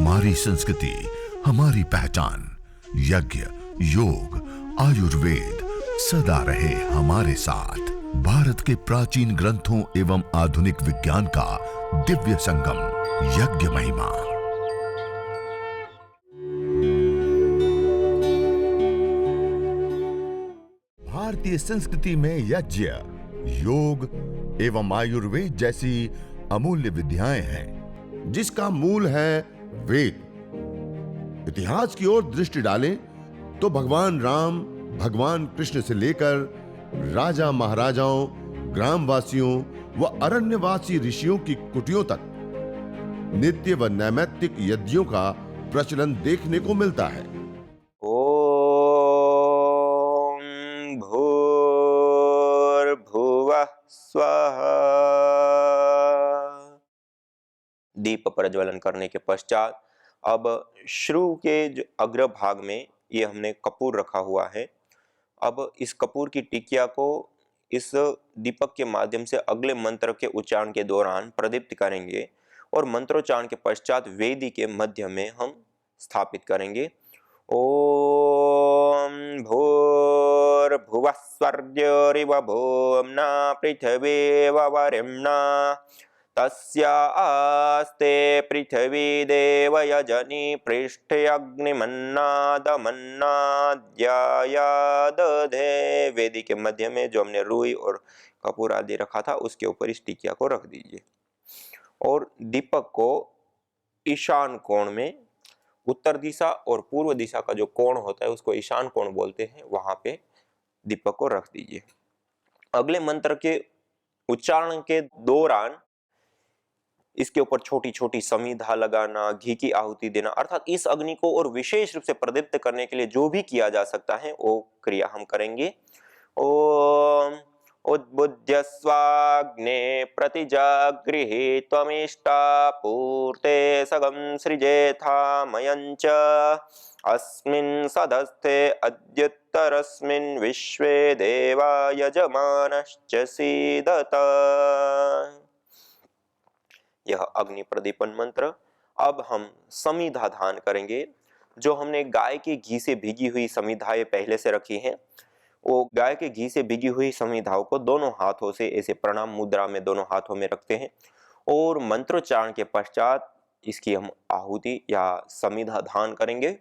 हमारी संस्कृति, हमारी पहचान। यज्ञ, योग, आयुर्वेद सदा रहे हमारे साथ। भारत के प्राचीन ग्रंथों एवं आधुनिक विज्ञान का दिव्य संगम, यज्ञ महिमा। भारतीय संस्कृति में यज्ञ, योग एवं आयुर्वेद जैसी अमूल्य विद्याएं हैं, जिसका मूल है वेद। इतिहास की ओर दृष्टि डालें तो भगवान राम, भगवान कृष्ण से लेकर राजा महाराजाओं, ग्रामवासियों व अरण्यवासी ऋषियों की कुटियों तक नित्य व नैमित्तिक यज्ञों का प्रचलन देखने को मिलता है। ओम भूर्भुवः स्वः। दीप प्रज्वलन करने के पश्चात अब श्रु के जो अग्रभाग में ये हमने कपूर रखा हुआ है। अब इस कपूर की टिकिया को इस दीपक के माध्यम से अगले मंत्र के उच्चारण के दौरान प्रदीप्त करेंगे और मंत्रोच्चारण के पश्चात वेदी के मध्य में हम स्थापित करेंगे। ओम भूर्भुवः स्वर्योरिव भूम्ना पृथिवीव वरिम्ना तस्या आस्ते पृथ्वी देव यजनी पृष्ठे अग्निमन्नादमन्नाद्याया दधे। वेदी के मध्य में जो हमने रुई और कपूर आदि रखा था उसके ऊपर इस टिकिया को रख दीजिए और दीपक को ईशान कोण में, उत्तर दिशा और पूर्व दिशा का जो कोण होता है उसको ईशान कोण बोलते हैं, वहां पे दीपक को रख दीजिए। अगले मंत्र के उच्चारण के दौरान इसके ऊपर छोटी छोटी समिधा लगाना, घी की आहुति देना, अर्थात इस अग्नि को और विशेष रूप से प्रदीप्त करने के लिए जो भी किया जा सकता है वो क्रिया हम करेंगे। ओम उद्बुद्ध्य स्वाग्ने प्रतिजागृहे त्वमिष्टा पूर्ते सगं सृजेथा मयञ्च अस्मिन् सदस्थे अद्युत्तरस्मिन् विश्वे देवा यजमानश्च सीदत। यह अग्नि प्रदीपन मंत्र। अब हम समिधा धान करेंगे। जो हमने गाय के घी से भीगी हुई समिधाएं पहले से रखी हैं, वो गाय के घी से भीगी हुई समिधाओं को दोनों हाथों से ऐसे प्रणाम मुद्रा में दोनों हाथों में रखते हैं और मंत्रोच्चारण के पश्चात इसकी हम आहुति या समिधा धान करेंगे।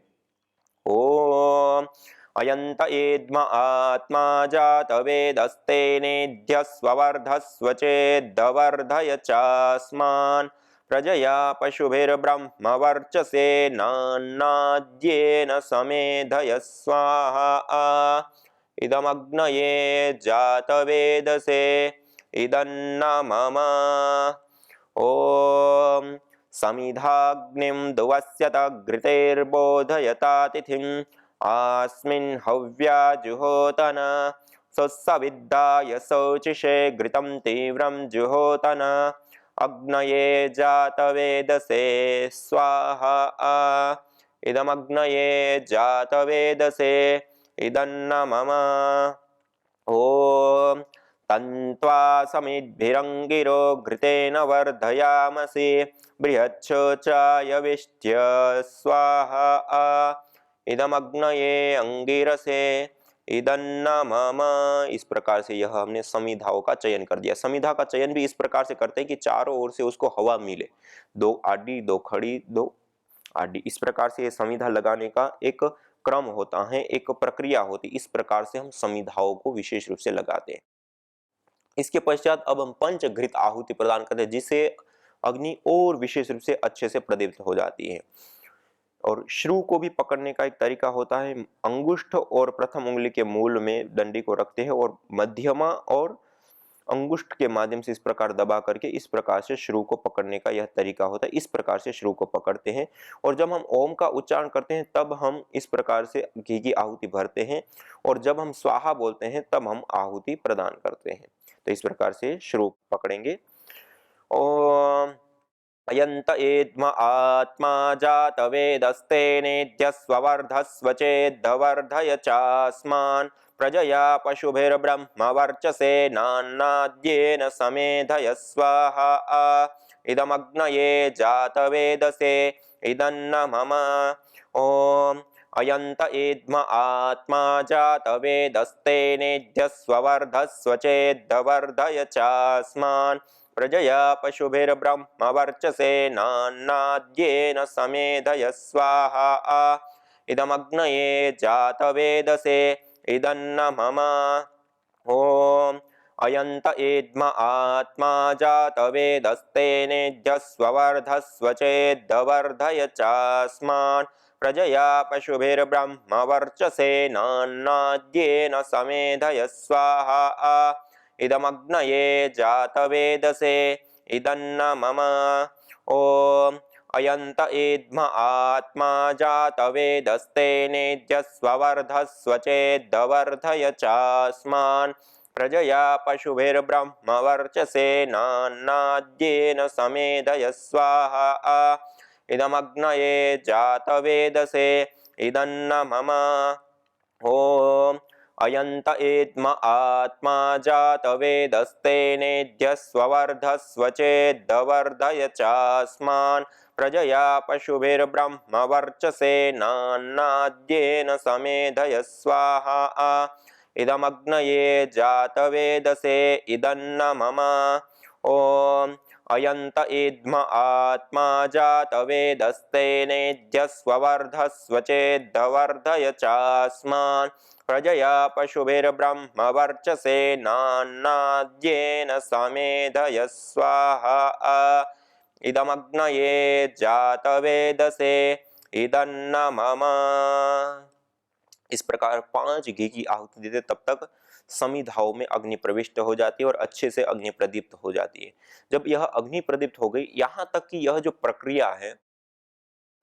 ओम अयंत एद्म आत्मा जात वेदस्तेनेध्यस्वर्धस्व चेद्वर्धय चास्मान् प्रजया पशुभिर्ब्रह्म वर्चसे नान्नाद्येन समेधय स्वाहा। इदमग्नये जात वेदसे इदन्न मम। ओम समिधाग्निं दुवस्यत घृतेर्बोधयता तिथिम् अस्मिन् हव्या जुहोतन सुसविद्धाय शौचिषे घृतं तीव्रं जुहोतन अग्नये जात वेदसे स्वाहा। इदमग्नये जात वेदसे इदन्न मम। ओम तन्त्वा समिद्भिरङ्गिरो घृतेन वर्धयामसि बृहच्छोचाय विष्ट्य स्वाहा। इदमग्नये अंगिरसे इदन्न मम। इस प्रकार से यह हमने समिधाओं का चयन कर दिया। समिधा का चयन भी इस प्रकार से करते हैं कि चारों ओर से उसको हवा मिले, दो आडी, दो खड़ी, दो आडी, इस प्रकार से ये समिधा लगाने का एक क्रम होता है, एक प्रक्रिया होती है। इस प्रकार से हम समिधाओं को विशेष रूप से लगाते हैं। इसके पश्चात अब हम पंचघृत आहुति प्रदान करते हैं, जिससे अग्नि और विशेष रूप से अच्छे से प्रदीप्त हो जाती है। और श्रु को भी पकड़ने का एक तरीका होता है। अंगुष्ठ और प्रथम उंगली के मूल में डंडी को रखते हैं और मध्यमा और अंगुष्ठ के माध्यम से इस प्रकार दबा करके इस प्रकार से श्रु को पकड़ने का यह तरीका होता है। इस प्रकार से श्रु को पकड़ते हैं और जब हम ओम का उच्चारण करते हैं तब हम इस प्रकार से घी की आहुति भरते हैं और जब हम स्वाहा बोलते हैं तब हम आहुति प्रदान करते हैं। तो इस प्रकार से श्रु पकड़ेंगे। ओम अयंत एद्म आत्मा जात वेदस्तेनेध्यस्वर्धस्व चेद्वर्धय चास्मान् प्रजया पशुभिर्ब्रह्म वर्चसे नान्नाद्येन समेधय स्वाहा। इदमग्नये जात वेदसे इदन्न मम ॐ अयन्त इद्म आत्मा जातवेदस्तेनेध्यस्ववर्धस्व चेद्धवर्धय चास्मान् प्रजया पशुभिर्ब्रह्मवर्चसेनान्नाद्येन समेधय स्वाहा इदमग्नये जातवेदसे इदन्न मम ॐ अयन्त इद्म आत्मा जातवेदस्तेनेध्यस्ववर्धस्व चेद्धवर्धय चास्मान् प्रजया पशुभिर्ब्रह्मवर्चसेनान्नाद्येन समेधय स्वाहा इदमग्नये जातवेदसे इदन्न मम ॐ अयन्त इद्म आत्मा जातवेदस्तेनेध्यस्ववर्धस्व चेद्धवर्धय चास्मान् प्रजया पशुभिर्ब्रह्मवर्चसेनान्नाद्येन समेधय स्वाहा इदमग्नये जातवेदसे इदन्न मम ॐ अयन्त इद्म आत्मा जातवेदस्तेनेध्यस्ववर्धस्व चेद्धवर्धय चास्मान् प्रजया पशुभिर्ब्रह्मवर्चसेनान्नाद्येन समेधय स्वाहा इदमग्नये जातवेदसे इदन्न मम ॐ अयन्त इद्म आत्मा जातवेदस्तेनेध्यस्ववर्धस्व चेद्धवर्धय चास्मान् प्रजया पशुभिर्ब्रह्मवर्चसेनान्नाद्येन समेधय स्वाहा इदमग्नये जातवेदसे इदन्न मम। इस प्रकार 5 घी की आहुति देते तब तक समिधाओं में अग्नि प्रविष्ट हो जाती है और अच्छे से अग्नि प्रदीप्त हो जाती है। जब यह अग्नि प्रदीप्त हो गई, यहाँ तक कि यह जो प्रक्रिया है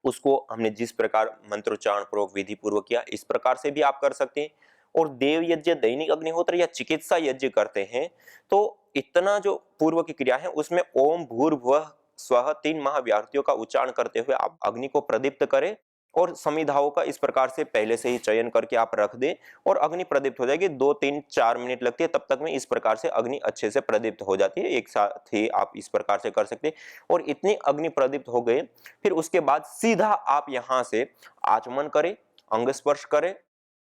उसको हमने जिस प्रकार मंत्रोच्चारण पूर्वक विधि पूर्वक किया, इस प्रकार से भी आप कर सकते हैं। और देव यज्ञ, दैनिक अग्निहोत्र या चिकित्सा यज्ञ करते हैं तो इतना जो पूर्व की क्रिया है उसमें ओम भूर्भुवः स्वः 3 महाव्याहृतियों का उच्चारण करते हुए आप अग्नि को प्रदीप्त करें और समिधाओं का इस प्रकार से पहले से ही चयन करके आप रख दें और अग्नि प्रदीप्त हो जाएगी। 2, 3, 4 मिनट लगती है, तब तक में इस प्रकार से अग्नि अच्छे से प्रदीप्त हो जाती है। एक साथ ही आप इस प्रकार से कर सकते हैं। और इतनी अग्नि प्रदीप्त हो गए, फिर उसके बाद सीधा आप यहाँ से आचमन करें, अंग स्पर्श करें,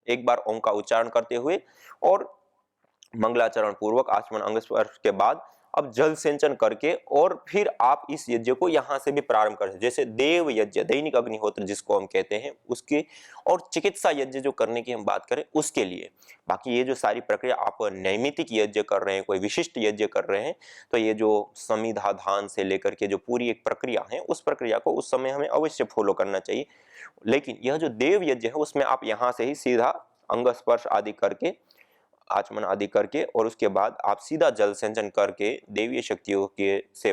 एक बार ओम का उच्चारण करते हुए और मंगलाचरण पूर्वक आचमन अंग स्पर्श के बाद अब जल सिंचन करके और फिर आप इस यज्ञ को यहाँ से भी प्रारंभ कर सकते। जैसे देव यज्ञ, दैनिक अग्निहोत्र जिसको हम कहते हैं उसके, और चिकित्सा यज्ञ जो करने की हम बात करें उसके लिए। बाकी ये जो सारी प्रक्रिया आप नैमित्तिक यज्ञ कर रहे हैं, कोई विशिष्ट यज्ञ कर रहे हैं, तो ये जो समिधा धान से लेकर के जो पूरी एक प्रक्रिया है उस प्रक्रिया को उस समय हमें अवश्य फॉलो करना चाहिए। लेकिन यह जो देव यज्ञ है उसमें आप यहाँ से ही सीधा अंग स्पर्श आदि करके, आचमन आदि करके और उसके बाद आप सीधा जल सिंचन करके देवीय शक्तियों के से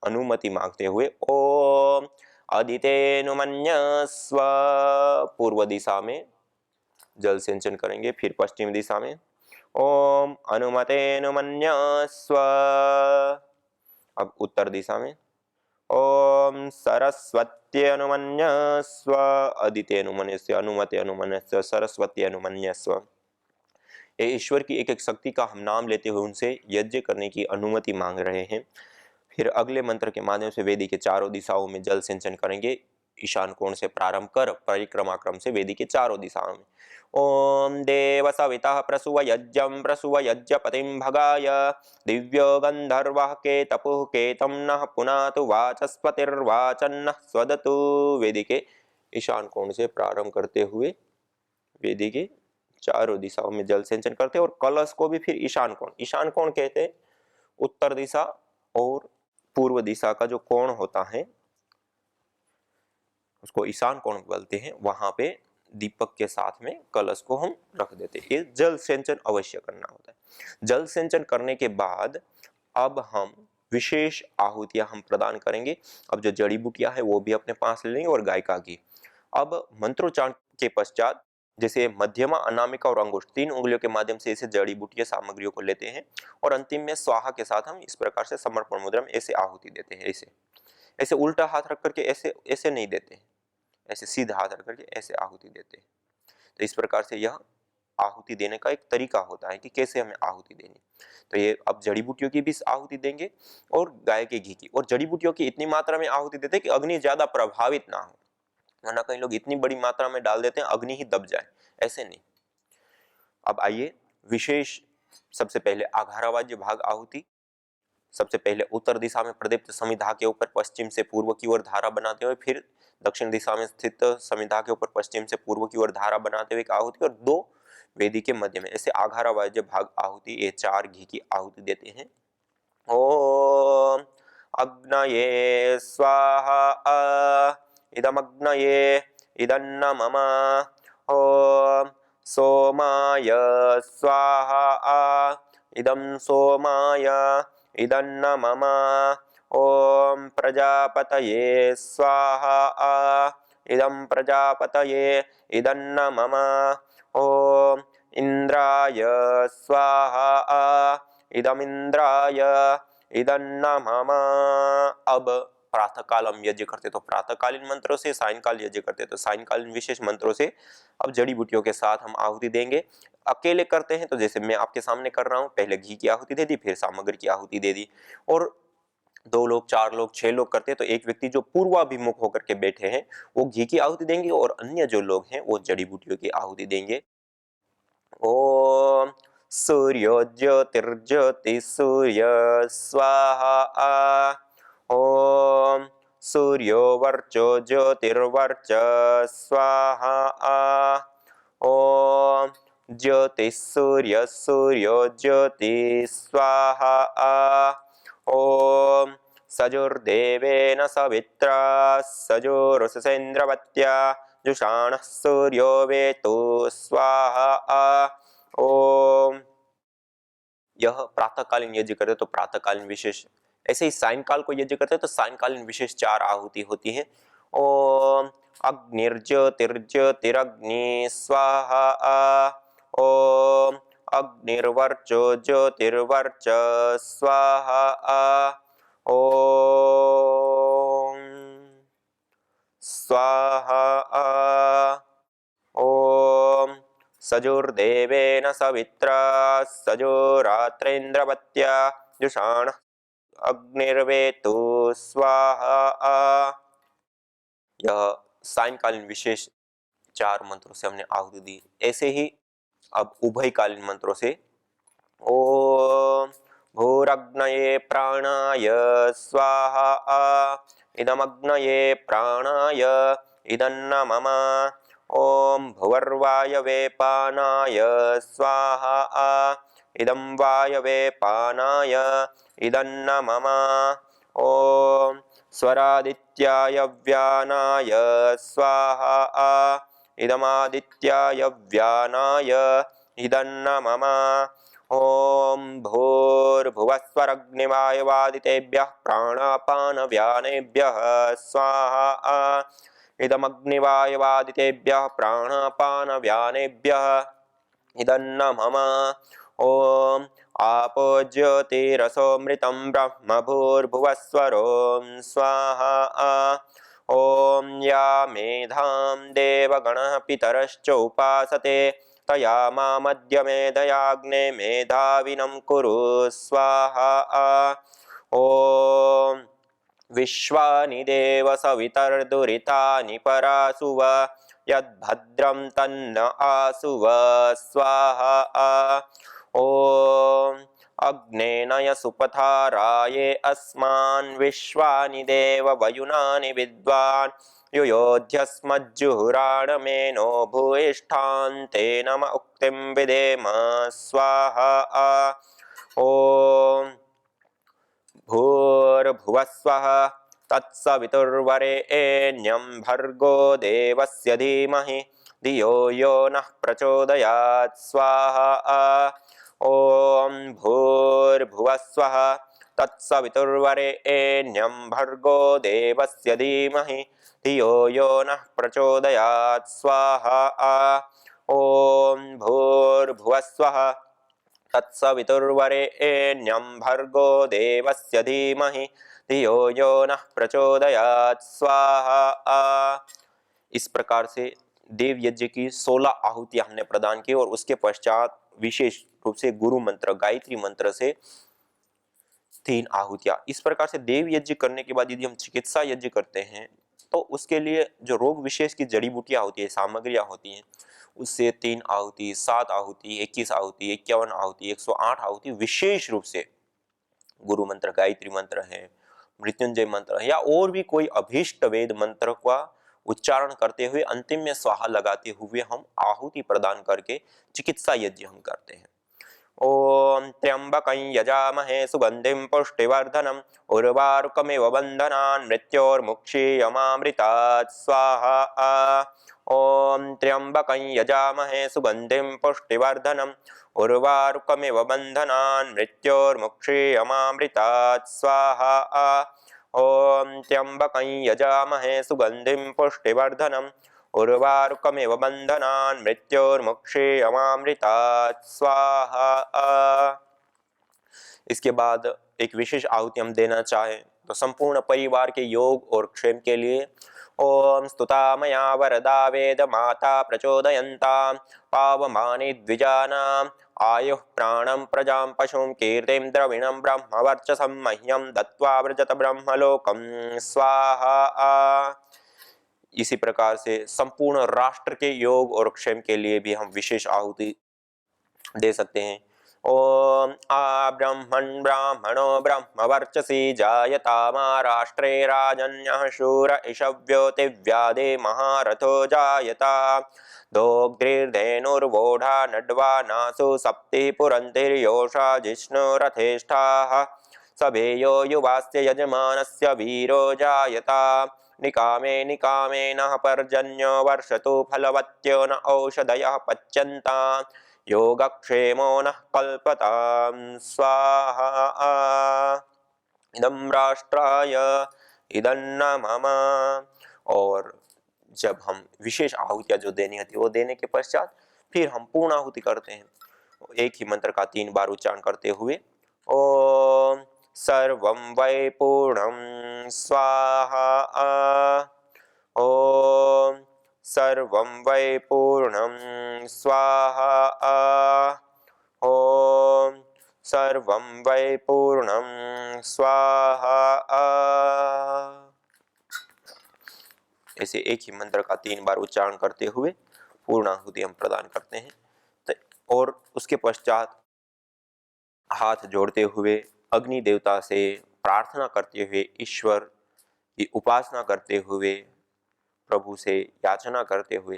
अनुमति मांगते हुए ओम अदितेनुमन्यस्व पूर्व दिशा में जल सिंचन करेंगे। फिर पश्चिम दिशा में ओम अनुमतेनुमन्यस्व, अब उत्तर दिशा में ओम सरस्वत्यनुमन्यस्व अदितेनुमन्यस्व अनुमतेनुमन्यस्व सरस्वत्यनुमन्यस्व। ईश्वर की एक एक शक्ति का हम नाम लेते हुए उनसे यज्ञ करने की अनुमति मांग रहे हैं। फिर अगले मंत्र के माध्यम से वेदी के चारों दिशाओं में जल सिंचन करेंगे। ईशान कोण से प्रारंभ कर परिक्रमा क्रम से वेदी के चारों दिशाओं में ओम देव सविता प्रसुव यज्ञं प्रसुव यज्ञपतिं भगाय दिव्यो गंधर्वः के तपुः केतं नः पुनातु वाचस्पतिर्वाचन्नः स्वदतु। वेदी के ईशान कोण से प्रारंभ करते हुए वेदी के चारों दिशाओं में जल सिंचन करते हैं और कलश को भी फिर ईशान कोण कहते हैं। उत्तर दिशा और पूर्व दिशा का जो कोण होता है उसको ईशान कोण बोलते हैं। वहां पे दीपक के साथ में कलश को हम रख देते हैं। ये जल सिंचन अवश्य करना होता है। जल सिंचन करने के बाद अब हम विशेष आहुतियां हम प्रदान करेंगे। अब जो जड़ी बूटियां है वो भी अपने पास ले लेंगे और गाय का घी। अब मंत्रोच्चारण के पश्चात जैसे मध्यमा, अनामिका और अंगुष्ठ 3 उंगलियों के माध्यम से ऐसे जड़ी बूटियां सामग्रियों को लेते हैं और अंतिम में स्वाहा के साथ हम इस प्रकार से समर्पण मुद्रा में ऐसे आहुति देते हैं। ऐसे उल्टा हाथ रख करके ऐसे नहीं देते हैं, ऐसे सीधा हाथ रख करके ऐसे आहुति देते हैं। तो इस प्रकार से यह आहुति देने का एक तरीका होता है कि कैसे हमें आहुति देनी। तो ये अब जड़ी बूटियों की भी आहुति देंगे और गाय के घी की, और जड़ी बूटियों की इतनी मात्रा में आहुति देते हैं कि अग्नि ज्यादा प्रभावित ना हो, वरना कई लोग इतनी बड़ी मात्रा में डाल देते हैं अग्नि ही दब जाए, ऐसे नहीं। अब आइए विशेष, सबसे पहले आघारावाज्य भाग आहुति। सबसे पहले उत्तर दिशा में प्रदीप्त समिधा के ऊपर पश्चिम से पूर्व की ओर धारा बनाते हुए, फिर दक्षिण दिशा में स्थित समिधा के ऊपर पश्चिम से पूर्व की ओर धारा बनाते हुए एक आहुति, और 2 वेदी के मध्य में, ऐसे आघारावाज्य भाग आहुति, ये 4 घी की आहुति देते हैं। ओम अग्नये स्वाहा इदमग्नये इदन्न मम। ओम सोमाय स्वाहा इदं सोमाय इदन्न मम। ओम प्रजापतये स्वाहा इदं प्रजापतये इदन्न मम। ओम इंद्राय स्वाहा इदमिंद्राय इदन्न मम। अब प्रातःकाल हम यज्ञ करते तो प्रातःकालीन मंत्रों से, सायंकाल यज्ञ करते तो सायंकालीन विशेष मंत्रों से। अब जड़ी बूटियों के साथ हम आहुति देंगे। अकेले करते हैं तो जैसे मैं आपके सामने कर रहा हूं, पहले घी की आहुति दे दी, फिर सामग्री की आहुति दे दी। और 2 लोग, 4 लोग, 6 लोग करते हैं तो एक व्यक्ति जो पूर्वाभिमुख होकर के बैठे हैं वो घी की आहुति देंगे, और अन्य जो लोग हैं वो जड़ी बूटियों की आहुति देंगे। ओम सूर्यो ज्योतिर्ज्योति सूर्य स्वाहा। ओम सूर्यो वर्चो ज्योतिर्वर्च स्वाहा। ओम ज्योति सूर्य सूर्यो ज्योति स्वाहा। ओम सजुर्देवेन सवित्रा सजुरुषसेन्द्रवत्या जुषाणः सूर्यो वेतु स्वाहा। ओम, यह प्रातःकालीन यज्ञ करते तो प्रातःकालीन विशेष। ऐसे ही सायंकाल को यज्ञ करते तो सायंकालीन विशेष 4 आहुति होती है। ओम अग्निर्ज्योतिर्ज्योतिरग्नि स्वाहा। ओम अग्निर्वर्चो ज्योतिर्वर्च स्वाहा। ओम स्वाहा। ओम सजुर्देवेन सवित्रा सजुरात्रेन्द्रवत्या जुषाणः अग्निर्वेतु स्वाहा। यह सायंकालीन विशेष 4 मंत्रों से हमने आहुति दी। ऐसे ही अब उभयकालीन मंत्रों से। ओम भूरग्नये प्राणाय स्वाहा इदमग्नये प्राणाय इदन्न मम। ओम भुवर्वायवे पानाय स्वाहा इदं वायवे पानाय इदन्न मम। ओम स्वरादित्याय व्यानाय स्वाहा इदमादित्याय व्यानाय इदन्न मम। ओम भूर्भुवस्वरग्निवायवादितेभ्यः प्राणापानव्यानेभ्यः स्वाहा इदमग्निवायवादितेभ्यः प्राणापानव्यानेभ्यः इदन्न मम। ओम आपो ज्योतिरसोमृतं ब्रह्म भूर्भुवस्वरों स्वाहा। ओम या मेधां देवगणः पितरश्च उपासते तया मामद्य मेधयाग्ने मेधाविनं कुरु स्वाहा। ओम विश्वानि देव सवितर्दुरितानि परासुव यद्भद्रं तन्न आसुव स्वाहा। ओम अग्नेनय सुपथाराये अस्मान् विश्वानि देव वयुनानि विद्वान् युयोध्यस्मज्जुहुराणमेनो भूयिष्ठान्ते नम उक्तिं विधेम स्वाहा। ओम भूर्भुवस्वः तत्सवितुर्वरेण्यं भर्गो देवस्य धीमहि धियो यो नः प्रचोदयात् स्वाहा। ओम भूर्भुवस्वः तत्सवितुर्वरेण्यं भर्गो देवस्य धीमहि धियो यो नः प्रचोदयात् स्वाहा। ओम भूर्भुवस्वः तत्सवितुर्वरेण्यं भर्गो देवस्य धीमहि धियो यो नः प्रचोदयात् स्वाहा। इस प्रकार से देव यज्ञ की 16 आहुतियां हमने प्रदान की और उसके पश्चात विशेष रूप से गुरु मंत्र गायत्री मंत्र से 3 आहुतियां। इस प्रकार से देव यज्ञ करने के बाद यदि हम चिकित्सा यज्ञ करते हैं तो उसके लिए जो रोग विशेष की जड़ी बूटियां होती है, सामग्रियां होती हैं, उससे 3 आहुति, 7 आहुति, 21 आहुति, 51 आहुति, 108 आहुति विशेष रूप से गुरु मंत्र, गायत्री मंत्र है, मृत्युंजय मंत्र है या और भी कोई अभीष्ट वेद मंत्र का उच्चारण करते हुए अंतिम में स्वाहा लगाते हुए हम आहुति प्रदान करके चिकित्सा यज्ञ हम करते हैं। ओम त्र्यंबकं यजामहे सुगंधिं पुष्टिवर्धनम् उर्वारुकमिव बन्धनान् मृत्योर्मुक्षीयमामृतात् स्वाहा। ओम त्र्यंबकं यजामहे सुगंधिं पुष्टिवर्धनम् उर्वारुकमिव बन्धनान् मृत्योर्मुक्षीयमामृतात् स्वाहा। ओम त्र्यंबकं यजामहे सुगंधिं पुष्टिवर्धनम् उर्वारुकमिव बन्धनान् मृत्योर्मुक्षीयमामृतात् स्वाहा। इसके बाद एक विशेष आहुति हम देना चाहें तो संपूर्ण परिवार के योग और क्षेम के लिए ओम स्तुता मया वरदा वेद माता प्रचोदयन्ता पावमानि द्विजानां आयुः प्राणं प्रजां पशुं कीर्तिं द्रविणं ब्रह्मवर्चसं मह्यं दत्त्वा व्रजत ब्रह्मलोकं स्वाहा। इसी प्रकार से संपूर्ण राष्ट्र के योग और क्षेम के लिए भी हम विशेष आहुति दे सकते हैं। ओम आ ब्रह्मण ब्राह्मणो ब्रह्मवर्चसी जायता राष्ट्रे राजन्यः शूर इषव्योतिव्यादे महारथो जायता दोग्ध्रिर्धेनुर्वोढा नड्वा नासु सप्ति पुरन्तिर्योषा जिष्णुरथेष्ठाः सभेयो युवास्य यजमानस्य वीरो जायता निकामे निकामे नः पर्जन्यो वर्षतु फलवत्यो न औषधयः पच्यन्ता योगक्षेमो नः कल्पतां स्वाहा। इदं राष्ट्राय इदन्न मम। और जब हम विशेष आहुतियां जो देनी होती है वो देने के पश्चात फिर हम पूर्ण आहुति करते हैं एक ही मंत्र का 3 बार उच्चारण करते हुए। ओम सर्वं वै पूर्णं स्वाहा। ओम सर्वं वै पूर्णं स्वाहा। ओम सर्वं वै पूर्णं स्वाहा। ऐसे एक ही मंत्र का 3 बार उच्चारण करते हुए पूर्णाहुति हम प्रदान करते हैं और उसके पश्चात हाथ जोड़ते हुए अग्नि देवता से प्रार्थना करते हुए, ईश्वर की उपासना करते हुए, प्रभु से याचना करते हुए,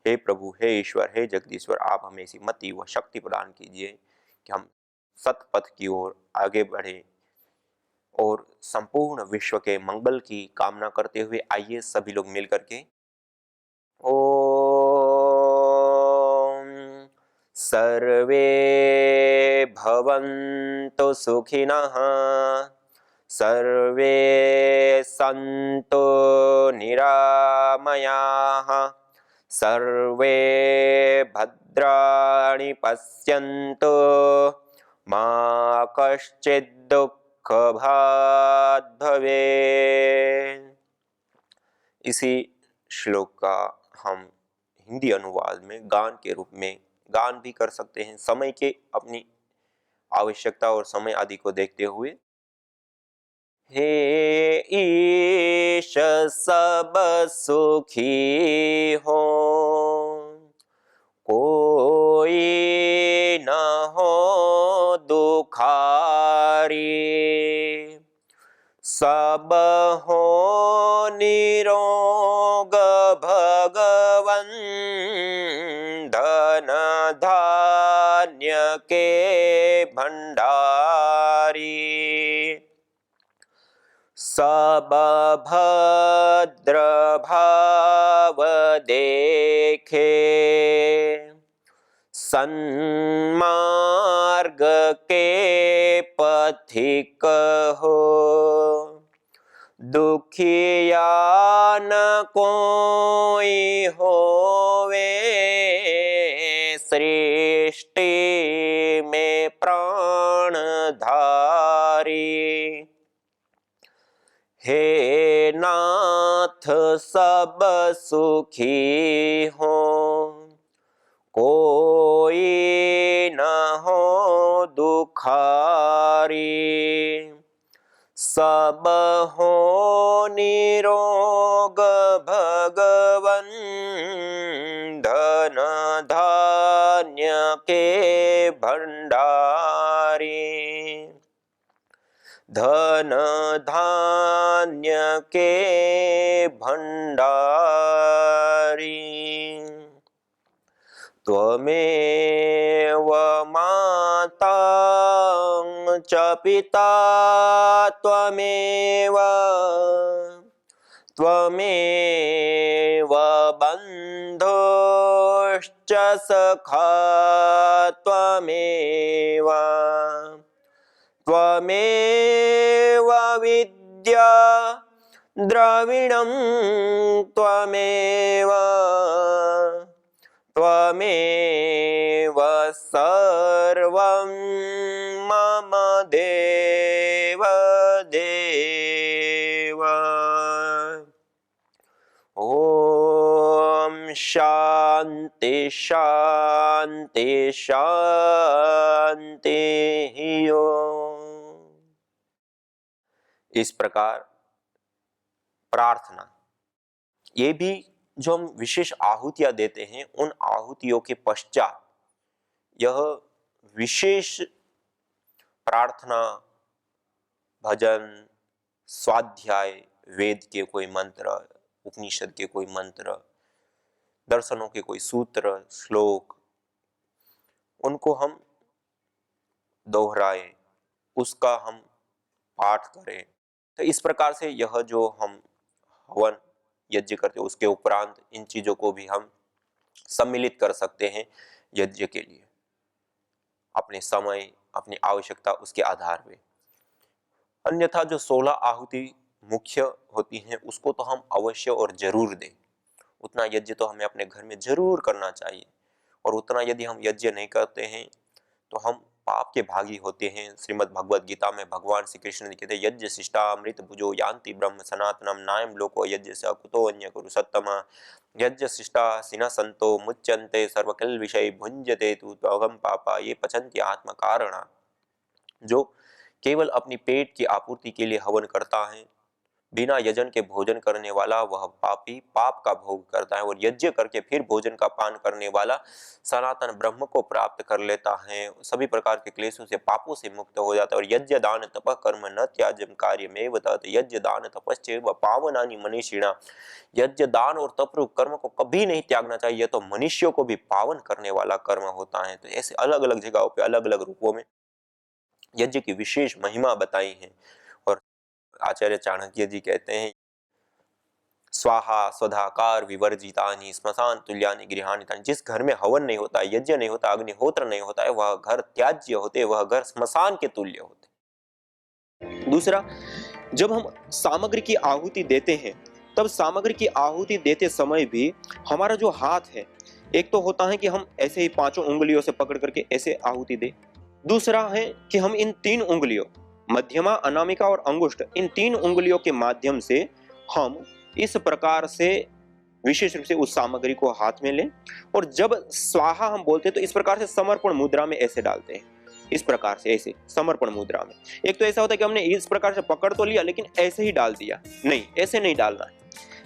हे प्रभु, हे ईश्वर, हे जगदीश्वर, आप हमें ऐसी मति व शक्ति प्रदान कीजिए कि हम सतपथ की ओर आगे बढ़े और संपूर्ण विश्व के मंगल की कामना करते हुए आइए सभी लोग मिल करके ओम सर्वे भवन्तु सुखिनः सर्वे सन्तु निरामयाः सर्वे भद्राणि पश्यन्तु मा कश्चित् दुःखभाग् भवेत्। इसी श्लोक का हम हिंदी अनुवाद में गान के रूप में गान भी कर सकते हैं समय के अपनी आवश्यकता और समय आदि को देखते हुए। हे ईश सब सुखी हो कोई न हो दुखारी सब हो निरोग भगवन धन धान्य के भंडारी सब भद्र भाव देखे सन्मार्ग के पथिक हो दुखिया न कोई होवे सृष्टि में प्राणधारी। हे नाथ नाथ सब सुखी हो, कोई न हो दुखारी, सब हो निरोग भगवन, धन धान्य के भंडारी, धन धान्य के भंडारी। त्वमेव माता च पिता त्वमेव, त्वमेव बन्धुश्च सखा त्वमेव, त्वमेव विद्या द्रविणं त्वमेव, त्वमेव सर्वं मम देव देव। ओम शांति शांति शांति ओम। इस प्रकार प्रार्थना, ये भी जो हम विशेष आहुतियां देते हैं, उन आहुतियों के पश्चात यह विशेष प्रार्थना, भजन, स्वाध्याय, वेद के कोई मंत्र, उपनिषद के कोई मंत्र, दर्शनों के कोई सूत्र, श्लोक, उनको हम दोहराएं, उसका हम पाठ करें। तो इस प्रकार से यह जो हम हवन यज्ञ करते हैं, उसके उपरांत इन चीजों को भी हम सम्मिलित कर सकते हैं यज्ञ के लिए, अपने समय, अपनी आवश्यकता, उसके आधार पे। अन्यथा जो 16 आहुति मुख्य होती हैं, उसको तो हम अवश्य और जरूर दें। उतना यज्ञ तो हमें अपने घर में जरूर करना चाहिए, और उतना यदि हम यज्ञ नहीं करते हैं तो हम पाप के भागी होते हैं। श्रीमद् भगवद गीता में भगवान श्री कृष्ण कहते हैं, यज्ञ शिष्टा अमृत भुजो यान्ति ब्रह्म सनातनम नायम लोको यज्ञ स कुतो अन्य कुरु सत्तम, यज्ञ शिष्टा सिना संतो मुच्यन्ते सर्वकल विषय भुंजते तु अहम पापा ये पचन्ति आत्म कारणा। जो केवल अपनी पेट की आपूर्ति के लिए हवन करता है, बिना यजन के भोजन करने वाला, वह पापी पाप का भोग करता है, और यज्ञ करके फिर भोजन का पान करने वाला सनातन ब्रह्म को प्राप्त कर लेता है, सभी प्रकार के क्लेशों से, पापों से मुक्त हो जाता है। और यज्ञ दान तप कर्म न त्याज्यम कार्यमेव तत्, यज्ञ दान तपश्चैव पावनानि मनीषिणा। यज्ञ दान और तप रूप कर्म को कभी नहीं त्यागना चाहिए, यह तो मनुष्यों को भी पावन करने वाला कर्म होता है। तो ऐसे अलग अलग जगहों पे अलग अलग रूपों में यज्ञ की विशेष महिमा बताई है। और आचार्य चाणक्य जी कहते हैं, स्वाहा स्वधाकार विवर्जितानि स्मशान तुल्यानि गृहाणि तानि। जिस घर में हवन नहीं होता, यज्ञ नहीं होता, अग्निहोत्र नहीं होता है, वह घर त्याज्य होते, वह घर स्मशान के तुल्य होते। दूसरा, जब हम सामग्री की आहुति देते हैं, तब सामग्री की आहुति देते समय भी हमारा जो हाथ है, एक तो होता है कि हम ऐसे ही 5 उंगलियों से पकड़ करके ऐसे आहुति दें। दूसरा है कि हम इन 3 उंगलियों, मध्यमा, अनामिका और अंगुष्ठ, इन 3 उंगलियों के माध्यम से हम इस प्रकार से विशेष रूप से उस सामग्री को हाथ में लें, और जब स्वाहा हम बोलते हैं तो इस प्रकार से समर्पण मुद्रा में ऐसे डालते हैं, इस प्रकार से ऐसे समर्पण मुद्रा में। एक तो ऐसा होता है कि हमने इस प्रकार से पकड़ तो लिया, लेकिन ऐसे ही डाल दिया, नहीं, ऐसे नहीं डालना है।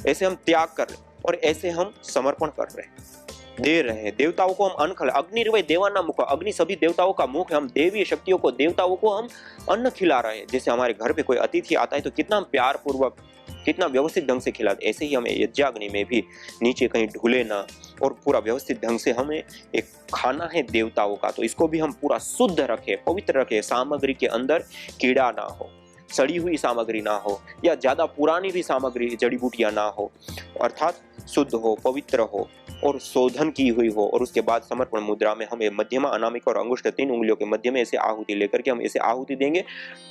ऐसे हम त्याग कर रहे हैं और ऐसे हम समर्पण कर रहे हैं, दे रहे हैं। देवताओं को हम अन्न खिला, अग्निर्वय देवानां मुख, अग्नि सभी देवताओं का मुख है। हम देवीय शक्तियों को, देवताओं को हम अन्न खिला रहे हैं। जैसे हमारे घर पे कोई अतिथि आता है तो कितना हम प्यार पूर्वक, कितना व्यवस्थित ढंग से खिलाते, ऐसे ही हमें यज्ञाग्नि में भी नीचे कहीं ढूले ना, और पूरा व्यवस्थित ढंग से हमें एक खाना है देवताओं का, तो इसको भी हम पूरा शुद्ध रखें, पवित्र रखें। सामग्री के अंदर कीड़ा ना हो, सड़ी हुई सामग्री ना हो, या ज्यादा पुरानी भी सामग्री, जड़ी बूटियां ना हो, अर्थात शुद्ध हो, पवित्र हो और शोधन की हुई हो। और उसके बाद समर्पण मुद्रा में हमें मध्यमा, अनामिका और अंगुष्ठ 3 उंगलियों के मध्य में ऐसे आहुति लेकर के हम ऐसे आहुति देंगे।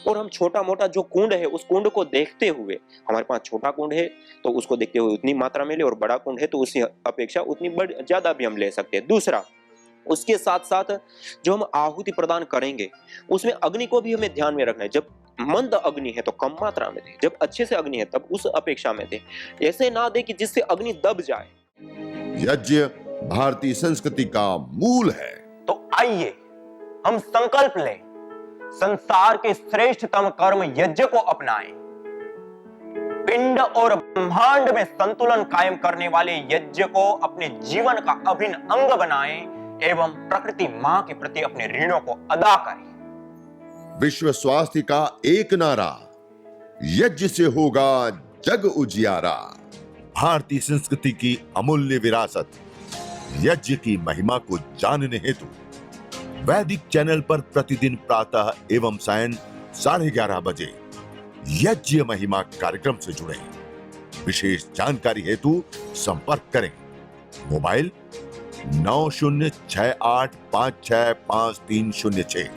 और हम छोटा मोटा जो कुंड है, उस कुंड को देखते हुए, हमारे पास छोटा कुंड है तो उसको देखते हुए उतनी मात्रा में ले, और बड़ा कुंड है तो उससे अपेक्षा उतनी ज्यादा भी हम ले सकते हैं। दूसरा, उसके साथ साथ जो हम आहुति प्रदान करेंगे उसमें अग्नि को भी हमें ध्यान में रखना है। जब मंद अग्नि है तो कम मात्रा में दे, जब अच्छे से अग्नि है तब उस अपेक्षा में दे। ऐसे ना दे कि जिससे अग्नि दब जाए। यज्ञ भारतीय संस्कृति का मूल है। तो आइए हम संकल्प लें, संसार के श्रेष्ठतम कर्म यज्ञ को अपनाएं। पिंड और ब्रह्मांड में संतुलन कायम करने वाले यज्ञ को अपने जीवन का अभिन्न अंग बनाएं एवं प्रकृति मां के प्रति अपने ऋणों को अदा करें। विश्व स्वास्थ्य का एक नारा, यज्ञ से होगा जग उजियारा। भारतीय संस्कृति की अमूल्य विरासत यज्ञ की महिमा को जानने हेतु वैदिक चैनल पर प्रतिदिन प्रातः एवं सायं 11:30 बजे यज्ञ महिमा कार्यक्रम से जुड़े। विशेष जानकारी हेतु संपर्क करें। मोबाइल 9068565306।